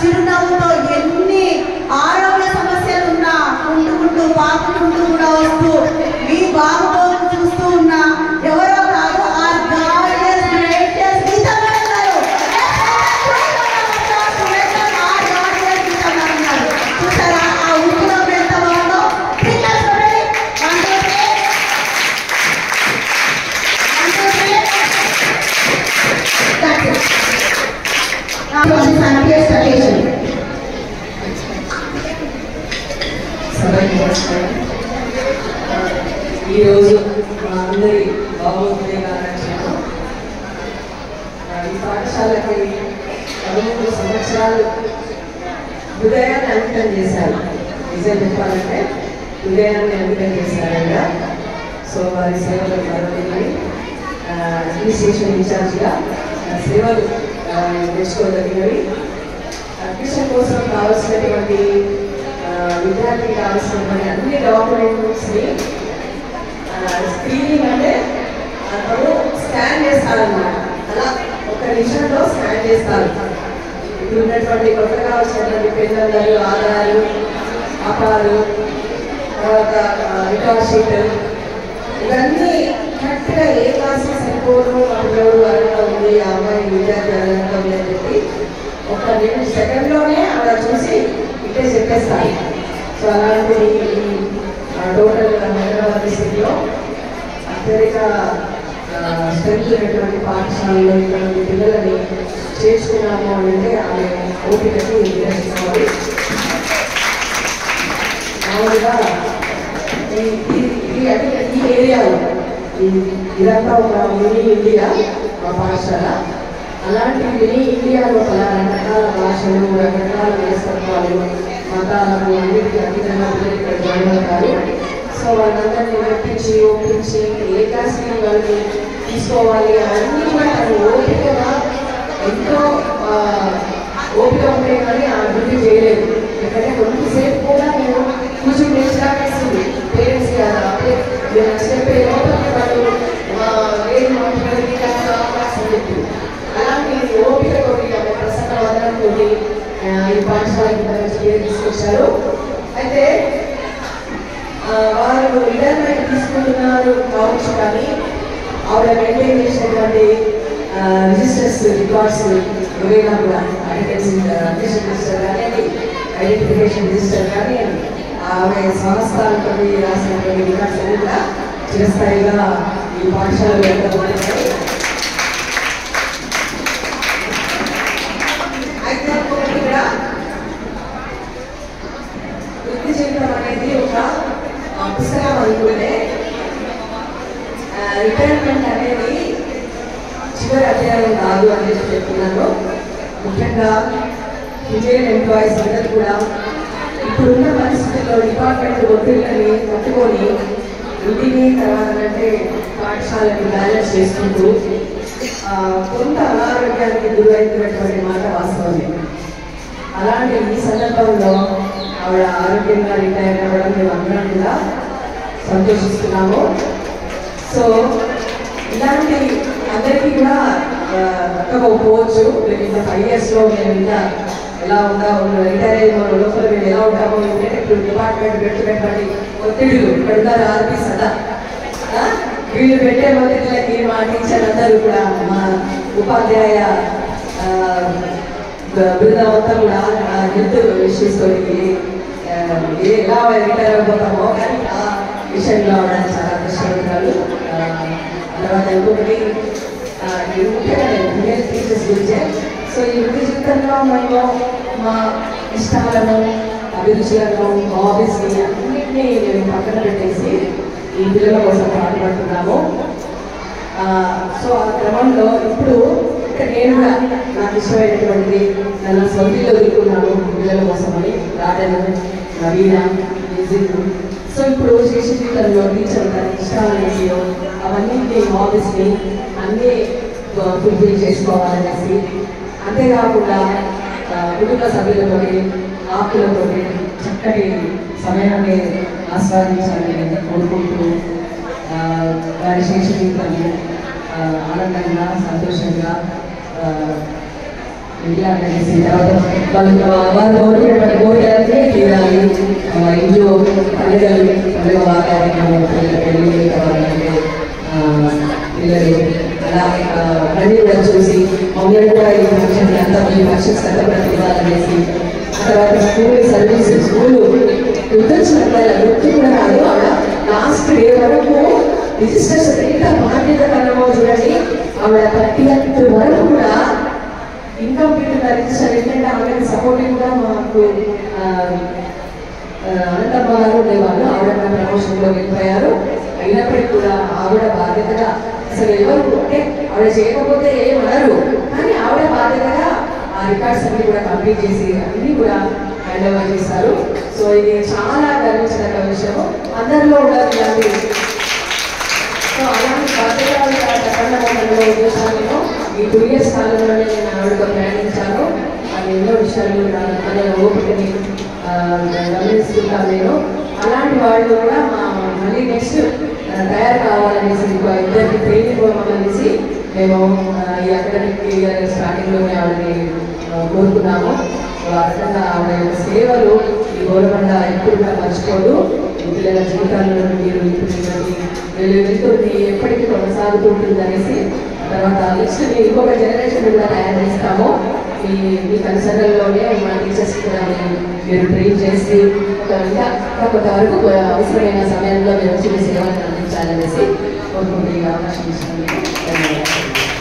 చిరునవ్వుతో ఎన్ని ఆరోగ్య సమస్యలు ఉన్నా కుంటుకుంటూ పాకుకుంటూ కూడా వస్తూ మీ బాబుతో చూస్తూ ఉన్నా ఎవరో కాదు ఆ గార్డియస్ గ్రేటెస్ట్ గీతా మేడం గారు. చూసారా ఆ ఊపిలో ఎంత బాగుందో. ఈరోజు మా అందరి భావోద్వేగాలను ఈ పాఠశాలకి 13 సంవత్సరాలు హృదయాన్ని అంకితం చేశారు. నిజం చెప్పాలంటే హృదయాన్ని అంకితం చేశారంట. సో వారి సేవలు మరొకటి అడ్మినిస్ట్రేషన్ ఇన్ఛార్జ్గా సేవలు నేర్చుకోగలిగినవి. అడ్మిషన్ కోసం కావాల్సినటువంటి విద్యార్థికి కావాల్సినటువంటి అన్ని డాక్యుమెంట్స్ని స్క్రీనింగ్ అంటే అతను స్కాన్ చేస్తారన్నమాట. అలా ఒక నిమిషంలో స్కాన్ చేస్తారు. ఇప్పుడు ఉన్నటువంటి కొత్తగా వచ్చినటువంటి పెన్నులు, ఆధారాలు, అపాలు, తర్వాత రికార్డ్ షీట్, ఇవన్నీ కరెక్ట్గా ఏ క్లాస్కి సరిపోదు, పిల్లడు అర్హత ఉంది, ఆ అమ్మాయి విద్యార్థి అర్హత ఉంది అని చెప్పి ఒక 2 సెకండ్లోనే అలా చూసి ఇట్టే చెప్పేస్తారు. సో అలాంటి టోటల్ హైదరాబాద్ డిస్ట్రిక్ట్లో అత్యధిక స్ట్రెంత్ ఉన్నటువంటి పాఠశాలలో ఇటువంటి పిల్లలని చేర్చుకున్నాము అంటే ఆమె ఓపికకి నిర్వహించుకోవాలి. మామూలుగా ఈ ఏరియాలో ఇదంతా ఒక మినీ ఇండియా మా పాఠశాల. అలాంటి మినీ ఇండియా లోపల రకరకాల భాషలు, రకరకాల మనస్తత్వాలు, మతాలకు అన్నిటికీ అతీతంగా పిల్లలు ఇక్కడ జాయిన్ అవుతారు. సో వాళ్ళందరినీ మెప్పించి ఒప్పించి ఏ క్లాస్ని వాళ్ళని తీసుకోవాలి అవన్నీ కూడా తను ఓపికగా ఎంతో ఓపిక ఉంటే కానీ ఆ అభివృద్ధి చేయలేదు. ఎందుకంటే కొంతసేపు కూడా నేను కూర్చుని నేర్చుకోవాల్సింది పేరెంట్స్ కదా. నేను చెప్పే లోపలికి వాళ్ళు ఏది మాట్లాడేది కాస్త అవకాశం చెప్పి అలాంటి ఓపికతోటి ప్రసన్న వదనంతో ఈ పాఠశాలకి పేరు తీసుకొచ్చారు. అయితే వారు రిటైర్మెంట్ తీసుకుంటున్నారు కావచ్చు, కానీ ఆవిడ మెయింటైన్ చేసినటువంటి రిజిస్టర్స్, రికార్డ్స్ ఏవైనా కూడా అడ్మిషన్ రిజిస్టర్ కానివ్వండి, ఐడెంటిఫికేషన్ రిజిస్టర్ కానివ్వండి, ఆమె సంస్థలతో రాసినటువంటి రికార్డ్స్ అన్ని కూడా చిరస్థాయిగా ఈ పాఠశాలలో వెళ్ళబోతున్నాయి. అయితే ఒకటి కూడా వృత్తి జీవితం అనేది ఒక పుస్తకం అనుకుంటే రిటైర్మెంట్ అనేది చివరి అధ్యాయం కాదు అని చెప్తున్నాను. ముఖ్యంగా రిటైర్డ్ ఎంప్లాయీస్ అందరూ కూడా ఇప్పుడున్న పరిస్థితుల్లో డిపార్ట్మెంట్ ఒత్తిడిని పట్టుకొని ఇంటిని తర్వాత అంటే పాఠశాలను బ్యాలెన్స్ చేసుకుంటూ కొంత అనారోగ్యానికి గురైనటువంటి మాట వాస్తవమే. అలాంటి ఈ సందర్భంలో ఆవిడ ఆరోగ్యంగా రిటైర్ అవ్వడం మేము అందరం కూడా సంతోషిస్తున్నాము. సో ఇలాంటి అందరికీ కూడా దక్కకపోవచ్చు. ఇంకా 5 yearsలో మేము ఇంకా ఎలా ఉంటాము, రిటైర్ అయిన లోపల మేము ఎలా ఉంటామో ఏంటంటే ఇప్పుడు డిపార్ట్మెంట్ పెట్టుకున్నటువంటి ఒత్తిడులు పెడతారు ఆర్పీస్ అలా వీళ్ళు పెట్టే ఒత్తిడిలకి మా టీచర్ అందరూ కూడా మా ఉపాధ్యాయ బృందం అంతా కూడా హెల్త్ ఇష్యూస్ తోటి ఎలా రిటైర్ అయిపోతామో కానీ ఆ విషయంలో అవడానికి చాలా కష్టపడతారు. తర్వాత ఇంకొకటి ముఖ్యంగా జూనియర్ టీచర్స్ గురించే. సో ఈ వృత్తి జీవితంలో మేము మా ఇష్టాలను, అభిరుచులను, హాబీస్ని అన్నింటినీ మేము పక్కన పెట్టేసి ఈ పిల్లల కోసం పాటుపడుతున్నాము. సో ఆ క్రమంలో ఇప్పుడు నేను కూడా నాకు ఇష్టమైనటువంటి నన్ను సొంతలో దిక్కున్నాను పిల్లల కోసమని గార్డెన్, నవీన, మ్యూజిక్. సో ఇప్పుడు శేష జీవితంలో టీచర్ ఇష్టాలనేసి అవన్నీ హాబీస్ని అన్నీ ఫుల్ఫిల్ చేసుకోవాలనేసి, అంతేకాకుండా కుటుంబ సభ్యులతో ఆకులతో చక్కటి సమయాన్ని ఆస్వాదించాలని కోరుకుంటూ వారి శేష జీవితాన్ని ఆనందంగా సంతోషంగా ఇలా అనేసి తర్వాత వారు కోరుకున్నటువంటి కోరికలన్నీ తీరాలి. ఇంట్లో పండుగ వాతావరణం పెళ్ళి కావాలంటే పిల్లలు అలా అన్నీ కూడా చూసి మమ్మల్ని కూడా ఈ ఫంక్షన్ అంతా ఈ ఫంక్షన్స్ అంతా కూడా ఇవ్వాలనేసి తర్వాత స్కూలు గుర్తొచ్చినట్లయినా గుర్తు కూడా కాదు. ఆవిడ లాస్ట్ డే వరకు రిజిస్ట్రేషన్ ఎంత బాధ్యతకరమో చూడండి. ఆవిడ 30th వరకు కూడా ఇన్కంప్లీట్ రిజిస్టర్ ఏంటంటే ఆవిడకి సపోర్టివ్గా మాకు అనంతమ్మ గారు ఉండేవాళ్ళు. ఆవిడ ప్రమోషన్లో వెళ్ళిపోయారు. అయినప్పటికీ కూడా ఆవిడ బాధ్యతగా అసలు ఎవరు అంటే ఆవిడ చేయకపోతే ఏమనరు, కానీ ఆవిడ బాధ్యతగా ఆ రికార్డ్స్ అన్ని కూడా కంప్లీట్ చేసి అన్నీ కూడా హ్యాండ్ ఓవర్ చేశారు. సో ఇది చాలా గర్వించదగ్గ విషయము. అందరిలో ఉండాలి ఇలాంటి. సో అలాంటి బాధ్యతగా తప్పకుండా ఉద్దేశాలను ఈ 2 years కాలంలోనే నేను ఆవిడతో ప్రయాణించాను. అది ఎన్నో విషయాలు అనే ఓపికని గమనిస్తున్నాను నేను. అలాంటి వాళ్ళు కూడా మళ్ళీ నెక్స్ట్ తయారు కావాలనేసి ఇద్దరికి ట్రైనింగ్ ఇవ్వమనేసి మేము ఈ అకాడమిక్ ఇయర్ స్టార్టింగ్లోనే ఆవిడని కోరుకున్నాము. ఆ రకంగా ఆవిడ యొక్క సేవలు ఈ గోరబండ ఎప్పుడు కూడా మర్చిపోదు. పిల్లల జీవితాల్లో మీరు వెళ్తుంది ఎప్పటికీ కొనసాగుతుంటుంది అనేసి తర్వాత నెక్స్ట్ ఇంకొక జనరేషన్ కూడా తయారు చేస్తాము. మీ కన్సర్న్లోనే మా టీచర్స్ కూడా మీరు ట్రైన్ చేసి కొంతవరకు అవసరమైన సమయంలో మీరు వచ్చి సేవలను అందించాలనేసి కోరుకుంటే అవకాశం ఇస్తాను. ధన్యవాదాలు.